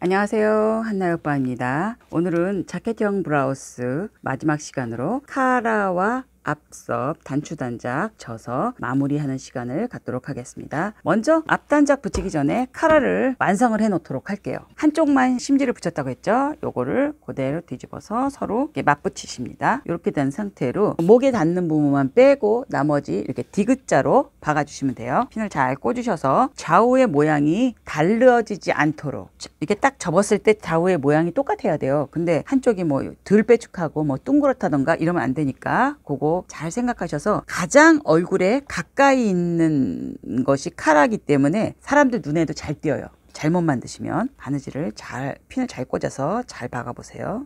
안녕하세요, 한나요빠입니다. 오늘은 자켓형 브라우스 마지막 시간으로 카라와 앞섭 단추단작 져서 마무리하는 시간을 갖도록 하겠습니다. 먼저 앞단작 붙이기 전에 카라를 완성을 해 놓도록 할게요. 한쪽만 심지를 붙였다고 했죠. 요거를 그대로 뒤집어서 서로 이렇게 맞붙이십니다. 이렇게 된 상태로 목에 닿는 부분만 빼고 나머지 이렇게 디귿자로 박아주시면 돼요. 핀을 잘 꽂으셔서 좌우의 모양이 달라지지 않도록 이렇게 딱 접었을 때 좌우의 모양이 똑같아야 돼요. 근데 한쪽이 뭐 덜 빼쭉하고 뭐 둥그렇다던가 이러면 안 되니까 그거 잘 생각하셔서 가장 얼굴에 가까이 있는 것이 카라기 때문에 사람들 눈에도 잘 띄어요. 잘못 만드시면 바느질을 핀을 잘 꽂아서 잘 박아 보세요.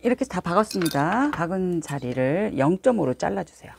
이렇게 다 박았습니다. 박은 자리를 0점으로 잘라주세요.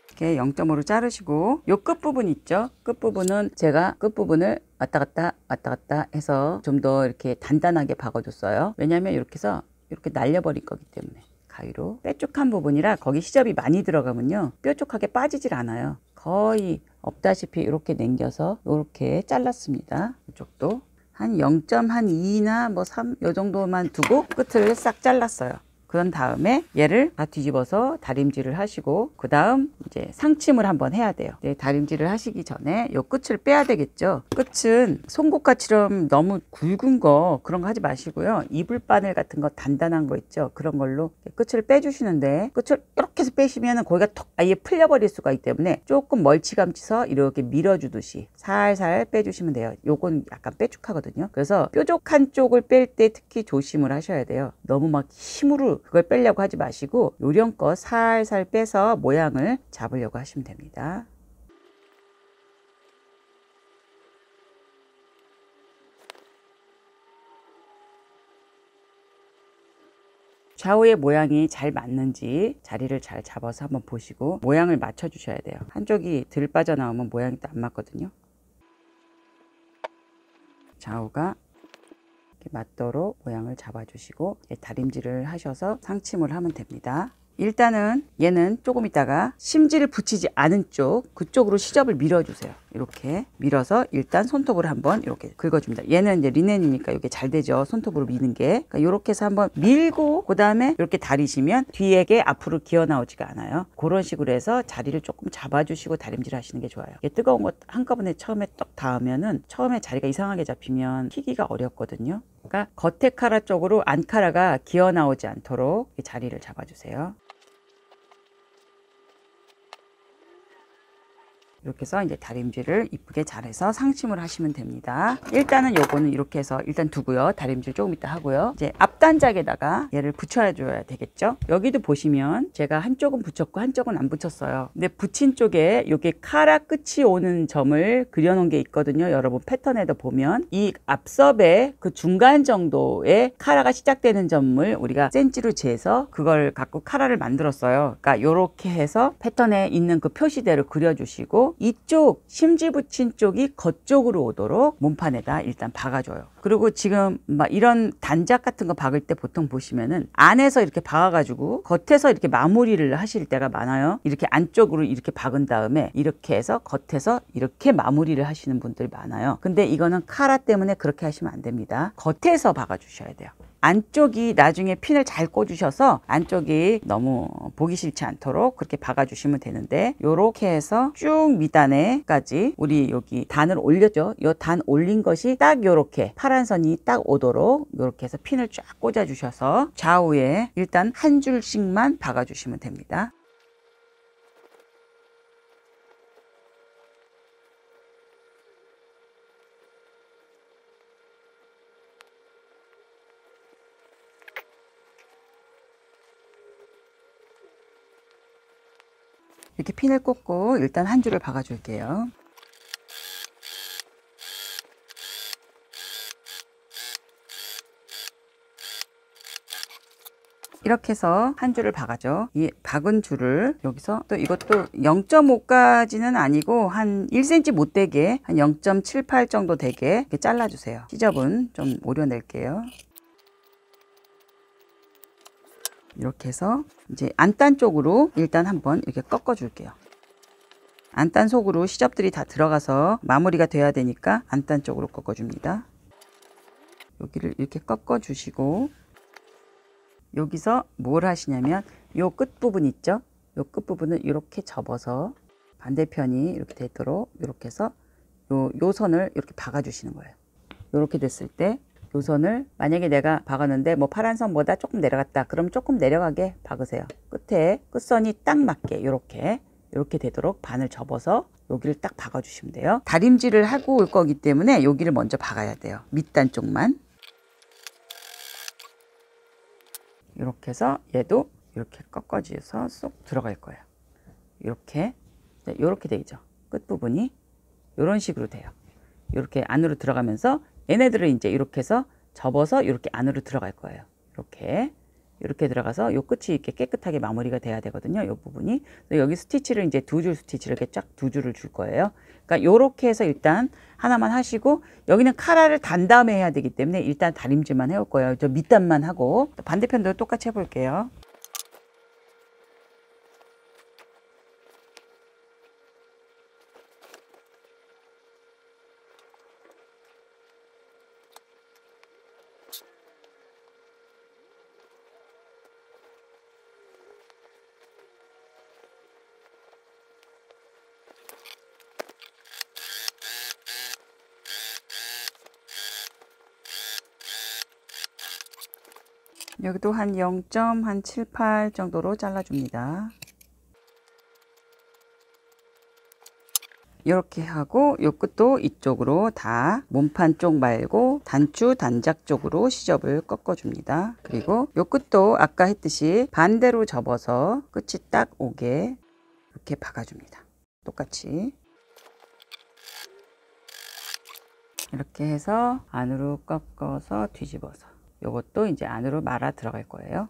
이렇게 0점으로 자르시고 요 끝부분 있죠? 끝부분은 제가 끝부분을 왔다 갔다 해서 좀 더 이렇게 단단하게 박아줬어요. 왜냐면 이렇게 해서 이렇게 날려버릴 거기 때문에 가위로 뾰족한 부분이라 거기 시접이 많이 들어가면요 뾰족하게 빠지질 않아요. 거의 없다시피 이렇게 당겨서 이렇게 잘랐습니다. 이쪽도 한 0.2나 뭐 3 요 정도만 두고 끝을 싹 잘랐어요. 그런 다음에 얘를 다 뒤집어서 다림질을 하시고 그 다음 이제 상침을 한번 해야 돼요. 다림질을 하시기 전에 요 끝을 빼야 되겠죠. 끝은 송곳가처럼 너무 굵은 거 그런 거 하지 마시고요. 이불바늘 같은 거 단단한 거 있죠. 그런 걸로 끝을 빼주시는데 끝을 이렇게 해서 빼시면 거기가 톡 아예 풀려버릴 수가 있기 때문에 조금 멀찌감치서 이렇게 밀어주듯이 살살 빼주시면 돼요. 요건 약간 뾰족하거든요. 그래서 뾰족한 쪽을 뺄 때 특히 조심을 하셔야 돼요. 너무 막 힘으로 그걸 빼려고 하지 마시고 요령껏 살살 빼서 모양을 잡으려고 하시면 됩니다. 좌우의 모양이 잘 맞는지 자리를 잘 잡아서 한번 보시고 모양을 맞춰 주셔야 돼요. 한쪽이 덜 빠져나오면 모양이 또 안 맞거든요. 좌우가 맞도록 모양을 잡아주시고 다림질을 하셔서 상침을 하면 됩니다. 일단은 얘는 조금 있다가 심지를 붙이지 않은 쪽 그쪽으로 시접을 밀어주세요. 이렇게 밀어서 일단 손톱으로 한번 이렇게 긁어줍니다. 얘는 이제 리넨이니까 이게 잘 되죠. 손톱으로 미는 게. 그러니까 이렇게 해서 한번 밀고 그 다음에 이렇게 다리시면 뒤에 게 앞으로 기어 나오지가 않아요. 그런 식으로 해서 자리를 조금 잡아주시고 다림질 하시는 게 좋아요. 뜨거운 거 한꺼번에 처음에 떡 닿으면은 처음에 자리가 이상하게 잡히면 튀기가 어렵거든요. 그러니까 겉에 카라 쪽으로 안 카라가 기어 나오지 않도록 자리를 잡아주세요. 이렇게 해서 이제 다림질을 이쁘게 잘해서 상침을 하시면 됩니다. 일단은 요거는 이렇게 해서 일단 두고요. 다림질 조금 이따 하고요. 이제 앞단작에다가 얘를 붙여줘야 되겠죠. 여기도 보시면 제가 한쪽은 붙였고 한쪽은 안 붙였어요. 근데 붙인 쪽에 요게 카라 끝이 오는 점을 그려놓은 게 있거든요. 여러분 패턴에도 보면 이 앞섭의 그 중간 정도의 카라가 시작되는 점을 우리가 센치로 재서 그걸 갖고 카라를 만들었어요. 그러니까 요렇게 해서 패턴에 있는 그 표시대로 그려주시고 이쪽 심지 붙인 쪽이 겉쪽으로 오도록 몸판에다 일단 박아줘요. 그리고 지금 막 이런 단작 같은 거 박을 때 보통 보시면은 안에서 이렇게 박아가지고 겉에서 이렇게 마무리를 하실 때가 많아요. 이렇게 안쪽으로 이렇게 박은 다음에 이렇게 해서 겉에서 이렇게 마무리를 하시는 분들이 많아요. 근데 이거는 카라 때문에 그렇게 하시면 안 됩니다. 겉에서 박아주셔야 돼요. 안쪽이 나중에 핀을 잘 꽂으셔서 안쪽이 너무 보기 싫지 않도록 그렇게 박아주시면 되는데 요렇게 해서 쭉 밑단에까지 우리 여기 단을 올렸죠. 요 단 올린 것이 딱 요렇게 파란 선이 딱 오도록 요렇게 해서 핀을 쫙 꽂아주셔서 좌우에 일단 한 줄씩만 박아주시면 됩니다. 이렇게 핀을 꽂고 일단 한 줄을 박아 줄게요. 이렇게 해서 한 줄을 박아줘. 이 박은 줄을 여기서 또 이것도 0.5까지는 아니고 한 1cm 못 되게 한 0.78 정도 되게 이렇게 잘라주세요. 시접은 좀 오려낼게요. 이렇게 해서 이제 안단 쪽으로 일단 한번 이렇게 꺾어 줄게요. 안단 속으로 시접들이 다 들어가서 마무리가 돼야 되니까 안단 쪽으로 꺾어 줍니다. 여기를 이렇게 꺾어 주시고 여기서 뭘 하시냐면 요 끝부분 있죠? 요 끝부분을 이렇게 접어서 반대편이 이렇게 되도록 이렇게 해서 요 선을 이렇게 박아 주시는 거예요. 이렇게 됐을 때 요 선을 만약에 내가 박았는데 뭐 파란 선보다 조금 내려갔다 그럼 조금 내려가게 박으세요. 끝에 끝선이 딱 맞게 이렇게 되도록 반을 접어서 여기를 딱 박아 주시면 돼요. 다림질을 하고 올 거기 때문에 여기를 먼저 박아야 돼요. 밑단 쪽만. 이렇게 해서 얘도 이렇게 꺾어져서 쏙 들어갈 거예요. 이렇게 되죠. 끝부분이 이런 식으로 돼요. 이렇게 안으로 들어가면서 얘네들을 이제 이렇게 해서 접어서 이렇게 안으로 들어갈 거예요. 이렇게 들어가서 요 끝이 이렇게 깨끗하게 마무리가 돼야 되거든요. 요 부분이. 여기 스티치를 이제 두 줄 스티치를 이렇게 쫙 두 줄을 줄 거예요. 그러니까 요렇게 해서 일단 하나만 하시고 여기는 카라를 단 다음에 해야 되기 때문에 일단 다림질만 해올 거예요. 저 밑단만 하고 반대편도 똑같이 해볼게요. 여기도 한 0.78 정도로 잘라줍니다. 이렇게 하고 요 끝도 이쪽으로 다 몸판 쪽 말고 단추 단작 쪽으로 시접을 꺾어줍니다. 그리고 요 끝도 아까 했듯이 반대로 접어서 끝이 딱 오게 이렇게 박아줍니다. 똑같이 이렇게 해서 안으로 꺾어서 뒤집어서 요것도 이제 안으로 말아 들어갈 거예요.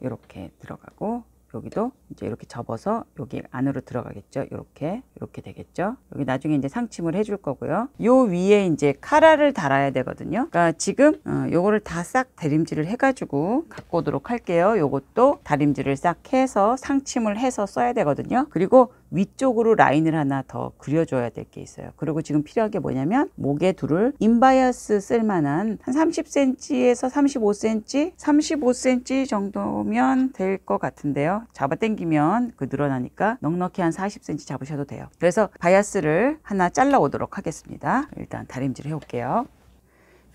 이렇게 들어가고 여기도 이제 이렇게 접어서 여기 안으로 들어가겠죠. 이렇게 되겠죠. 여기 나중에 이제 상침을 해줄 거고요. 요 위에 이제 카라를 달아야 되거든요. 그러니까 지금 요거를 다 싹 다림질을 해가지고 갖고 오도록 할게요. 요것도 다림질을 싹 해서 상침을 해서 써야 되거든요. 그리고 위쪽으로 라인을 하나 더 그려줘야 될 게 있어요. 그리고 지금 필요한 게 뭐냐면 목에 둘을 인바이어스 쓸만한 한 30cm에서 35cm, 35cm 정도면 될 것 같은데요. 잡아 당기면 그 늘어나니까 넉넉히 한 40cm 잡으셔도 돼요. 그래서 바이어스를 하나 잘라 오도록 하겠습니다. 일단 다림질 해올게요.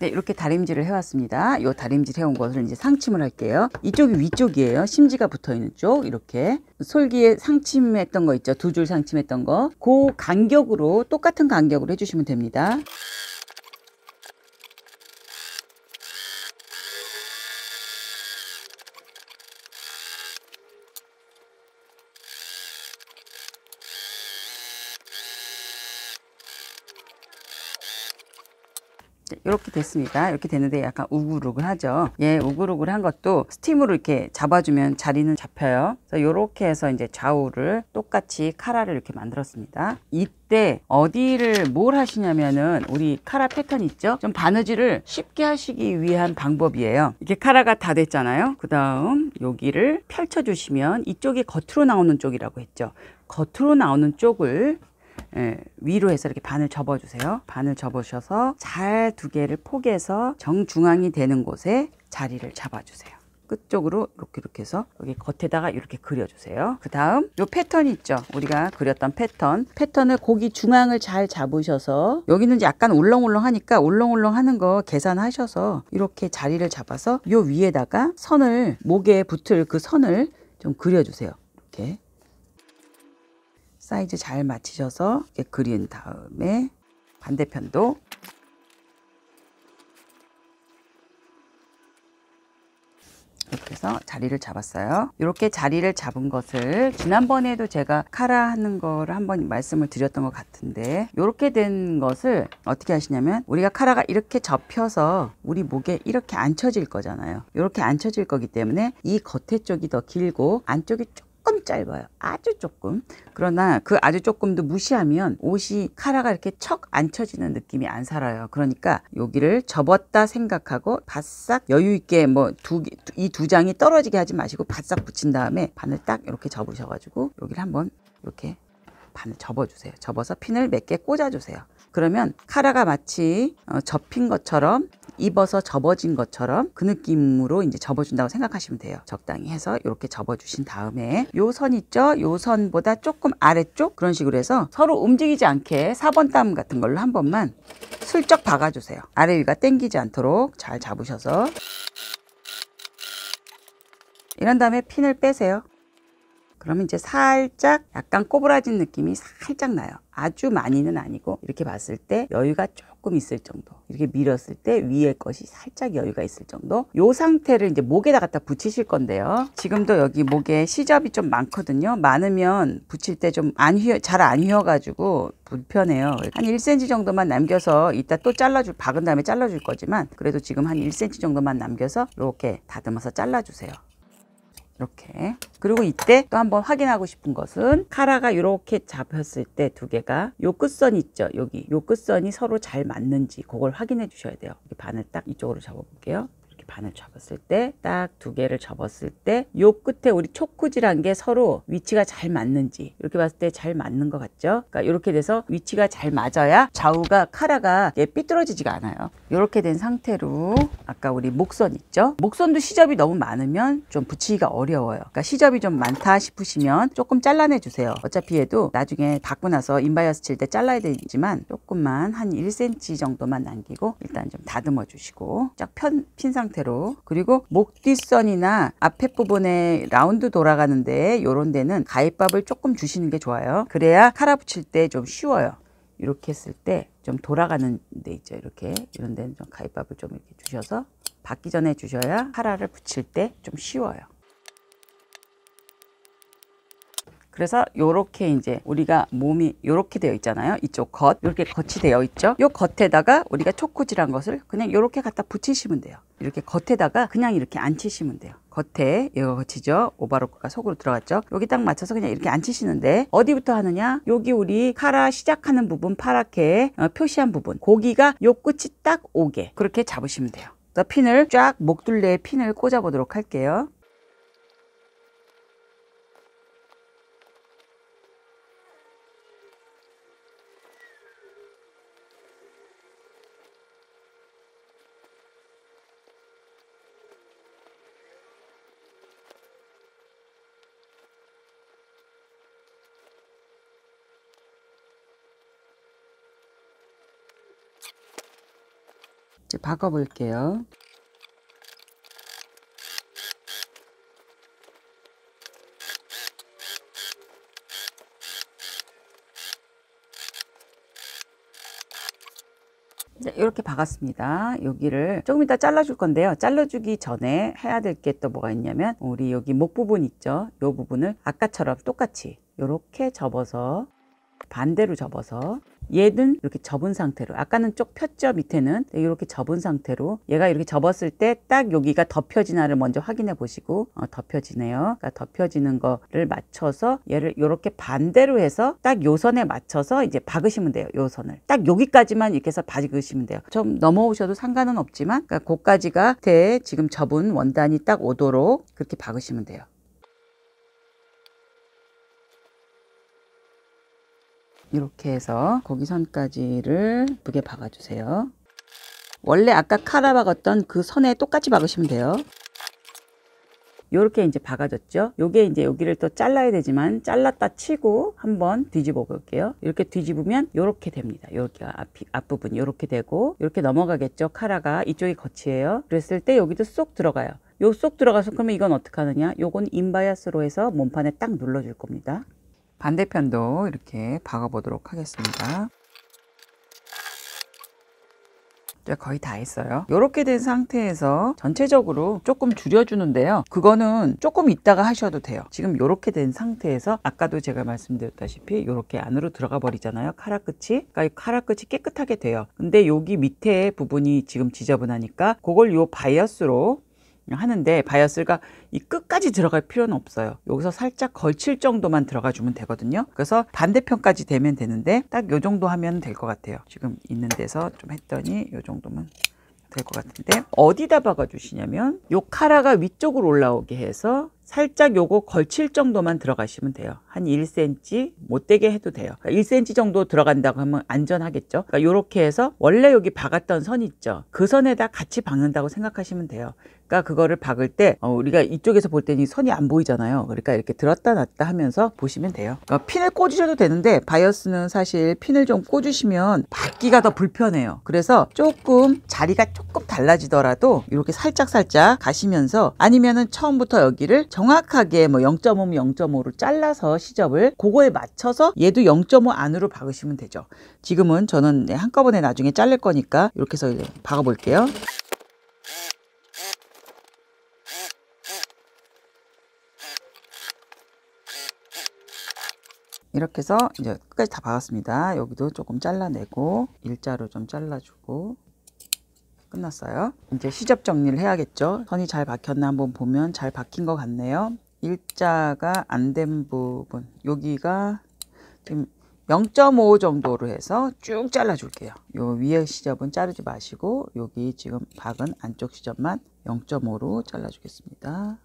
네, 이렇게 다림질을 해왔습니다. 이 다림질 해온 것을 이제 상침을 할게요. 이쪽이 위쪽이에요. 심지가 붙어 있는 쪽. 이렇게 솔기에 상침했던 거 있죠. 두 줄 상침했던 거. 그 간격으로 똑같은 간격으로 해주시면 됩니다. 이렇게 됐습니다. 이렇게 됐는데 약간 우글우글하죠. 예, 우글우글한 것도 스팀으로 이렇게 잡아주면 자리는 잡혀요. 그래서 이렇게 해서 이제 좌우를 똑같이 카라를 이렇게 만들었습니다. 이때 어디를 뭘 하시냐면은 우리 카라 패턴 있죠? 좀 바느질을 쉽게 하시기 위한 방법이에요. 이렇게 카라가 다 됐잖아요. 그 다음 여기를 펼쳐주시면 이쪽이 겉으로 나오는 쪽이라고 했죠. 겉으로 나오는 쪽을 위로 해서 이렇게 반을 접어주세요. 반을 접으셔서 잘 두 개를 포개서 정중앙이 되는 곳에 자리를 잡아주세요. 끝쪽으로 이렇게 해서 여기 겉에다가 이렇게 그려주세요. 그 다음 요 패턴 있죠. 우리가 그렸던 패턴을 고기 중앙을 잘 잡으셔서 여기는 약간 울렁울렁하니까 울렁울렁 하는 거 계산하셔서 이렇게 자리를 잡아서 요 위에다가 선을 목에 붙을 그 선을 좀 그려주세요. 이렇게 사이즈 잘 맞추셔서 이렇게 그린 다음에 반대편도 이렇게 그래서 자리를 잡았어요. 이렇게 자리를 잡은 것을 지난번에도 제가 카라 하는 거를 한번 말씀을 드렸던 것 같은데, 이렇게 된 것을 어떻게 하시냐면, 우리가 카라가 이렇게 접혀서 우리 목에 이렇게 앉혀질 거잖아요. 이렇게 앉혀질 거기 때문에 이 겉에 쪽이 더 길고 안쪽이 조금 짧아요. 아주 조금. 그러나 그 아주 조금도 무시하면 옷이 카라가 이렇게 척 앉혀지는 느낌이 안 살아요. 그러니까 여기를 접었다 생각하고 바싹 여유 있게 뭐 이 두 장이 떨어지게 하지 마시고 바싹 붙인 다음에 바늘 딱 이렇게 접으셔가지고 여기를 한번 이렇게 바늘 접어주세요. 접어서 핀을 몇 개 꽂아주세요. 그러면 카라가 마치 접힌 것처럼, 입어서 접어진 것처럼 그 느낌으로 이제 접어준다고 생각하시면 돼요. 적당히 해서 이렇게 접어주신 다음에 요 선 있죠? 요 선보다 조금 아래쪽 그런 식으로 해서 서로 움직이지 않게 4번 땀 같은 걸로 한 번만 슬쩍 박아주세요. 아래 위가 당기지 않도록 잘 잡으셔서 이런 다음에 핀을 빼세요. 그러면 이제 살짝 약간 꼬부라진 느낌이 살짝 나요. 아주 많이는 아니고 이렇게 봤을 때 여유가 조금 있을 정도, 이렇게 밀었을 때 위에 것이 살짝 여유가 있을 정도, 요 상태를 이제 목에다 갖다 붙이실 건데요. 지금도 여기 목에 시접이 좀 많거든요. 많으면 붙일 때 좀 잘 안 휘어가지고 불편해요. 한 1cm 정도만 남겨서 이따 또 박은 다음에 잘라줄 거지만, 그래도 지금 한 1cm 정도만 남겨서 이렇게 다듬어서 잘라주세요. 이렇게. 그리고 이때 또 한번 확인하고 싶은 것은, 카라가 이렇게 잡혔을 때 두 개가 요 끝선 있죠, 여기 요 끝선이 서로 잘 맞는지 그걸 확인해 주셔야 돼요. 바늘 딱 이쪽으로 접어 볼게요. 바늘 접었을 때, 딱 두 개를 접었을 때 요 끝에 우리 초크질한 게 서로 위치가 잘 맞는지, 이렇게 봤을 때 잘 맞는 것 같죠? 그러니까 이렇게 돼서 위치가 잘 맞아야 좌우가 카라가 삐뚤어지지가 않아요. 이렇게 된 상태로 아까 우리 목선 있죠? 목선도 시접이 너무 많으면 좀 붙이기가 어려워요. 그러니까 시접이 좀 많다 싶으시면 조금 잘라내 주세요. 어차피 얘도 나중에 받고 나서 인바이어스 칠 때 잘라야 되지만 조금만 한 1cm 정도만 남기고 일단 좀 다듬어 주시고 쫙 핀 상태. 그리고 목 뒷선이나 앞에 부분에 라운드 돌아가는데 요런 데는 가위밥을 조금 주시는 게 좋아요. 그래야 카라 붙일 때 좀 쉬워요. 이렇게 했을 때 좀 돌아가는 데 있죠. 이렇게 이런 데는 좀 가위밥을 좀 이렇게 주셔서 받기 전에 주셔야 카라를 붙일 때 좀 쉬워요. 그래서 요렇게 이제 우리가 몸이 요렇게 되어 있잖아요. 이쪽 겉, 이렇게 겉이 되어 있죠. 요 겉에다가 우리가 초코질한 것을 그냥 요렇게 갖다 붙이시면 돼요. 이렇게 겉에다가 그냥 이렇게 앉히시면 돼요. 겉에 얘가 겉이죠. 오바로크가 속으로 들어갔죠. 여기 딱 맞춰서 그냥 이렇게 앉히시는데, 어디부터 하느냐? 여기 우리 카라 시작하는 부분, 파랗게 표시한 부분, 고기가 요 끝이 딱 오게 그렇게 잡으시면 돼요. 그래서 핀을 쫙 목둘레에 핀을 꽂아 보도록 할게요. 이제 박아 볼게요. 이렇게 박았습니다. 여기를 조금 이따 잘라줄 건데요. 잘라주기 전에 해야 될 게 또 뭐가 있냐면, 우리 여기 목 부분 있죠. 이 부분을 아까처럼 똑같이 이렇게 접어서, 반대로 접어서, 얘는 이렇게 접은 상태로, 아까는 쪽 폈죠, 밑에는. 이렇게 접은 상태로 얘가 이렇게 접었을 때 딱 여기가 덮여지나를 먼저 확인해 보시고, 덮여지네요. 그러니까 덮여지는 거를 맞춰서 얘를 이렇게 반대로 해서 딱 요 선에 맞춰서 이제 박으시면 돼요. 요 선을 딱 여기까지만 이렇게 해서 박으시면 돼요. 좀 넘어오셔도 상관은 없지만, 그러니까 거기까지가 지금 접은 원단이 딱 오도록 그렇게 박으시면 돼요. 이렇게 해서 거기 선까지를 예쁘게 박아주세요. 원래 아까 카라 박았던 그 선에 똑같이 박으시면 돼요. 요렇게 이제 박아졌죠. 요게 이제 여기를 또 잘라야 되지만, 잘랐다 치고 한번 뒤집어 볼게요. 이렇게 뒤집으면 요렇게 됩니다. 요렇게가 앞부분이 요렇게 되고, 요렇게 넘어가겠죠. 카라가 이쪽이 겉이에요. 그랬을 때 여기도 쏙 들어가요. 요 쏙 들어가서, 그러면 이건 어떻게 하느냐? 요건 인바이어스로 해서 몸판에 딱 눌러줄 겁니다. 반대편도 이렇게 박아 보도록 하겠습니다. 이제 거의 다 했어요. 이렇게 된 상태에서 전체적으로 조금 줄여주는데요. 그거는 조금 있다가 하셔도 돼요. 지금 이렇게 된 상태에서 아까도 제가 말씀드렸다시피 이렇게 안으로 들어가 버리잖아요. 카라 끝이. 그러니까 이 카라 끝이 깨끗하게 돼요. 근데 여기 밑에 부분이 지금 지저분하니까 그걸 요 바이어스로 하는데, 바이어스가 이 끝까지 들어갈 필요는 없어요. 여기서 살짝 걸칠 정도만 들어가 주면 되거든요. 그래서 반대편까지 되면 되는데 딱 요 정도 하면 될 것 같아요. 지금 있는 데서 좀 했더니 요 정도면 될 것 같은데, 어디다 박아 주시냐면 요 카라가 위쪽으로 올라오게 해서 살짝 요거 걸칠 정도만 들어가시면 돼요. 한 1cm 못되게 해도 돼요. 그러니까 1cm 정도 들어간다고 하면 안전하겠죠. 그러니까 요렇게 해서 원래 여기 박았던 선 있죠. 그 선에다 같이 박는다고 생각하시면 돼요. 그러니까 그거를 박을 때 우리가 이쪽에서 볼 때는 이 선이 안 보이잖아요. 그러니까 이렇게 들었다 놨다 하면서 보시면 돼요. 그러니까 핀을 꽂으셔도 되는데, 바이어스는 사실 핀을 좀 꽂으시면 박기가 더 불편해요. 그래서 조금 자리가 조금 달라지더라도 이렇게 살짝 가시면서, 아니면은 처음부터 여기를 정확하게 뭐 0.5면 0.5로 잘라서 시접을 그거에 맞춰서 얘도 0.5 안으로 박으시면 되죠. 지금은 저는 한꺼번에 나중에 자를 거니까 이렇게 해서 박아 볼게요. 이렇게 해서 이제 끝까지 다 박았습니다. 여기도 조금 잘라내고 일자로 좀 잘라주고 끝났어요. 이제 시접 정리를 해야겠죠. 선이 잘 박혔나 한번 보면 잘 박힌 것 같네요. 일자가 안 된 부분, 여기가 지금 0.5 정도로 해서 쭉 잘라줄게요. 요 위에 시접은 자르지 마시고 여기 지금 박은 안쪽 시접만 0.5로 잘라주겠습니다.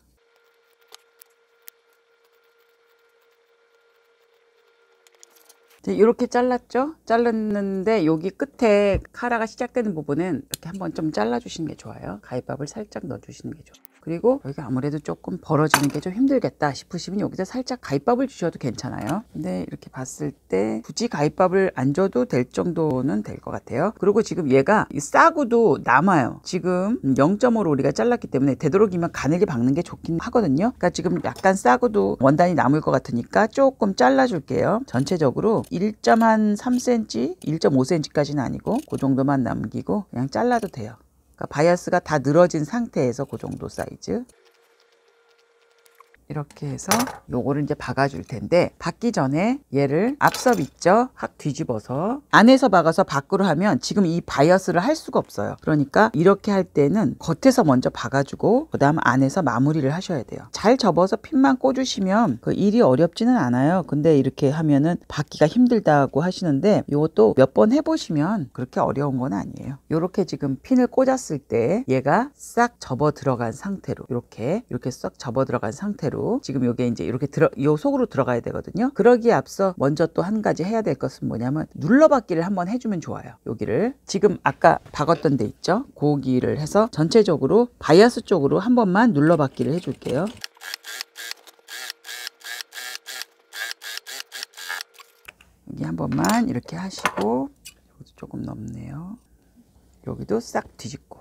이렇게 잘랐죠? 잘랐는데 여기 끝에 카라가 시작되는 부분은 이렇게 한번 좀 잘라주시는 게 좋아요. 가위밥을 살짝 넣어주시는 게 좋아요. 그리고 여기가 아무래도 조금 벌어지는 게 좀 힘들겠다 싶으시면 여기다 살짝 가위밥을 주셔도 괜찮아요. 근데 이렇게 봤을 때 굳이 가위밥을 안 줘도 될 정도는 될 것 같아요. 그리고 지금 얘가 싸구도 남아요. 지금 0.5로 우리가 잘랐기 때문에 되도록이면 가늘게 박는 게 좋긴 하거든요. 그러니까 지금 약간 싸구도 원단이 남을 것 같으니까 조금 잘라줄게요. 전체적으로 1.3cm, 1.5cm까지는 아니고 그 정도만 남기고 그냥 잘라도 돼요. 그러니까 바이어스가 다 늘어진 상태에서 그 정도 사이즈. 이렇게 해서 요거를 이제 박아줄 텐데, 박기 전에 얘를 앞섭 있죠? 확 뒤집어서 안에서 박아서 밖으로 하면 지금 이 바이어스를 할 수가 없어요. 그러니까 이렇게 할 때는 겉에서 먼저 박아주고 그 다음 안에서 마무리를 하셔야 돼요. 잘 접어서 핀만 꽂으시면 그 일이 어렵지는 않아요. 근데 이렇게 하면은 박기가 힘들다고 하시는데, 요것도 몇 번 해보시면 그렇게 어려운 건 아니에요. 요렇게 지금 핀을 꽂았을 때 얘가 싹 접어 들어간 상태로, 이렇게 싹 접어 들어간 상태로 지금 요게 이제 이렇게 요 속으로 들어가야 되거든요. 그러기에 앞서 먼저 또 한 가지 해야 될 것은 뭐냐면 눌러박기를 한번 해주면 좋아요. 여기를 지금 아까 박았던 데 있죠? 고기를 해서 전체적으로 바이어스 쪽으로 한 번만 눌러박기를 해줄게요. 여기 한 번만 이렇게 하시고, 여기도 조금 넘네요. 여기도 싹 뒤집고,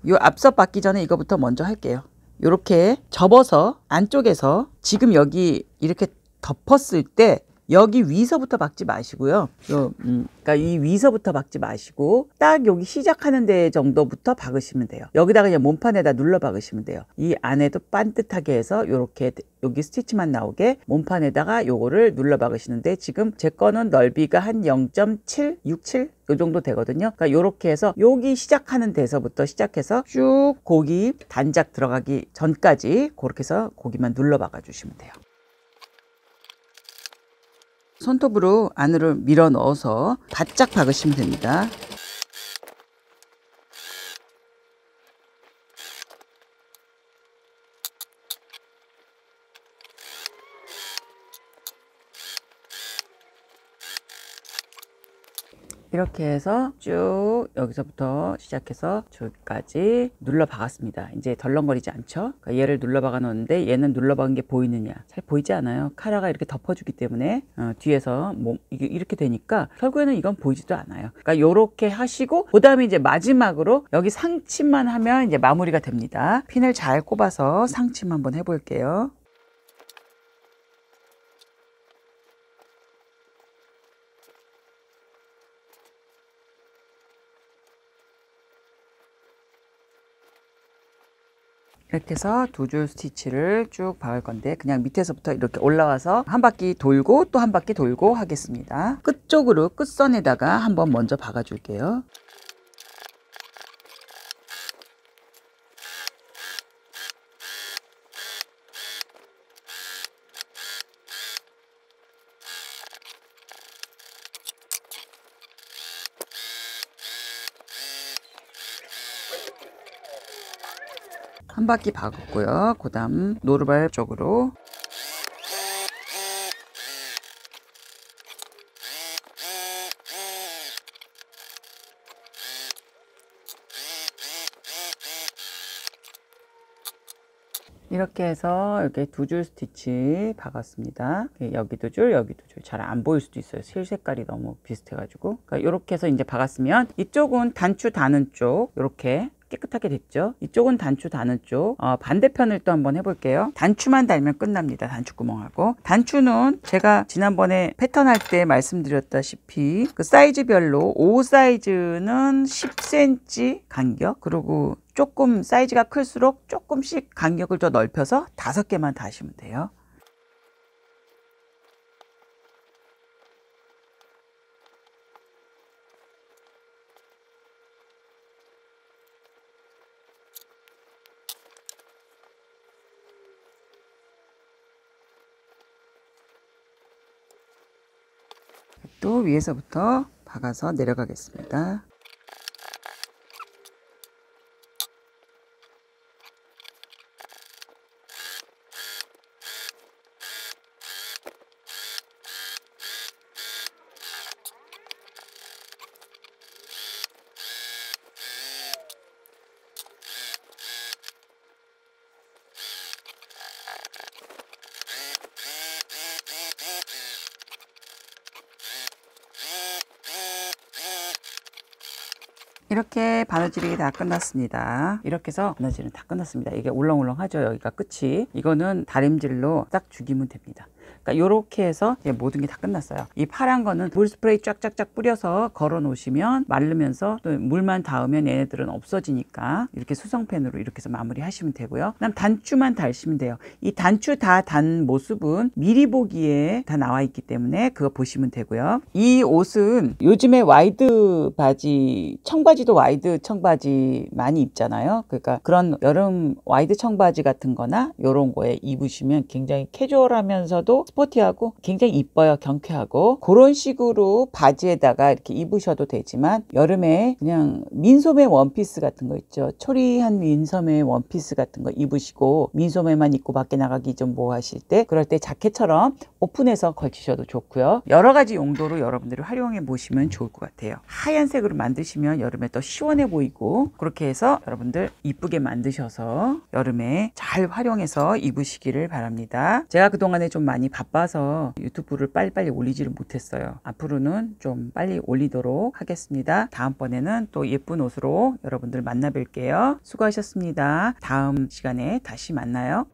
요 앞서 박기 전에 이거부터 먼저 할게요. 이렇게 접어서 안쪽에서 지금 여기 이렇게 덮었을 때 여기 위서부터 박지 마시고요. 그러니까 이 위서부터 박지 마시고 딱 여기 시작하는 데 정도부터 박으시면 돼요. 여기다가 그냥 몸판에다 눌러 박으시면 돼요. 이 안에도 반듯하게 해서 이렇게 여기 스티치만 나오게 몸판에다가 요거를 눌러 박으시는데, 지금 제 거는 넓이가 한 0.767 요 정도 되거든요. 그러니까 요렇게 해서 여기 시작하는 데서부터 시작해서 쭉 고기 단작 들어가기 전까지 그렇게 해서 고기만 눌러 박아 주시면 돼요. 손톱으로 안으로 밀어 넣어서 바짝 박으시면 됩니다. 이렇게 해서 쭉 여기서부터 시작해서 저기까지 눌러 박았습니다. 이제 덜렁거리지 않죠? 그러니까 얘를 눌러 박아 놓는데 얘는 눌러 박은 게 보이느냐? 잘 보이지 않아요. 카라가 이렇게 덮어주기 때문에 뒤에서 이게 이렇게 되니까 결국에는 이건 보이지도 않아요. 그러니까 요렇게 하시고 그 다음에 이제 마지막으로 여기 상침만 하면 이제 마무리가 됩니다. 핀을 잘 꼽아서 상침 한번 해볼게요. 이렇게 해서 두 줄 스티치를 쭉 박을 건데 그냥 밑에서부터 이렇게 올라와서 한 바퀴 돌고 또 한 바퀴 돌고 하겠습니다. 끝쪽으로 끝선에다가 한번 먼저 박아 줄게요. 한 바퀴 박았고요. 그 다음 노루발 쪽으로 이렇게 해서 이렇게 두 줄 스티치 박았습니다. 여기 두 줄, 여기 두 줄. 잘 안 보일 수도 있어요. 실 색깔이 너무 비슷해가지고. 그러니까 이렇게 해서 이제 박았으면 이쪽은 단추 다는 쪽 이렇게 깨끗하게 됐죠. 이쪽은 단추 다는 쪽. 반대편을 또 한번 해볼게요. 단추만 달면 끝납니다. 단추구멍하고. 단추는 제가 지난번에 패턴 할 때 말씀드렸다시피 그 사이즈별로 5 사이즈는 10cm 간격, 그리고 조금 사이즈가 클수록 조금씩 간격을 더 넓혀서 5개만 다시면 돼요. 또 위에서부터 박아서 내려가겠습니다. 이렇게 바느질이 다 끝났습니다. 이렇게 해서 바느질은 다 끝났습니다. 이게 울렁울렁하죠. 여기가 끝이. 이거는 다림질로 딱 죽이면 됩니다. 그러니까 이렇게 해서 모든 게 다 끝났어요. 이 파란 거는 물 스프레이 쫙쫙쫙 뿌려서 걸어 놓으시면 마르면서 또 물만 닿으면 얘네들은 없어지니까 이렇게 수성펜으로 이렇게 해서 마무리 하시면 되고요. 그다음 단추만 달시면 돼요. 이 단추 다 단 모습은 미리 보기에 다 나와 있기 때문에 그거 보시면 되고요. 이 옷은 요즘에 와이드 바지, 청바지도 와이드 청바지 많이 입잖아요. 그러니까 그런 여름 와이드 청바지 같은 거나 이런 거에 입으시면 굉장히 캐주얼하면서도 스포티하고 굉장히 이뻐요. 경쾌하고. 그런 식으로 바지에다가 이렇게 입으셔도 되지만 여름에 그냥 민소매 원피스 같은 거 있죠. 초리한 민소매 원피스 같은 거 입으시고 민소매만 입고 밖에 나가기 좀 뭐 하실 때 그럴 때 자켓처럼 오픈해서 걸치셔도 좋고요. 여러 가지 용도로 여러분들이 활용해 보시면 좋을 것 같아요. 하얀색으로 만드시면 여름에 더 시원해 보이고 그렇게 해서 여러분들 이쁘게 만드셔서 여름에 잘 활용해서 입으시기를 바랍니다. 제가 그동안에 좀 많이 바빠서 유튜브를 빨리빨리 올리지를 못했어요. 앞으로는 좀 빨리 올리도록 하겠습니다. 다음번에는 또 예쁜 옷으로 여러분들 만나 뵐게요. 수고하셨습니다. 다음 시간에 다시 만나요.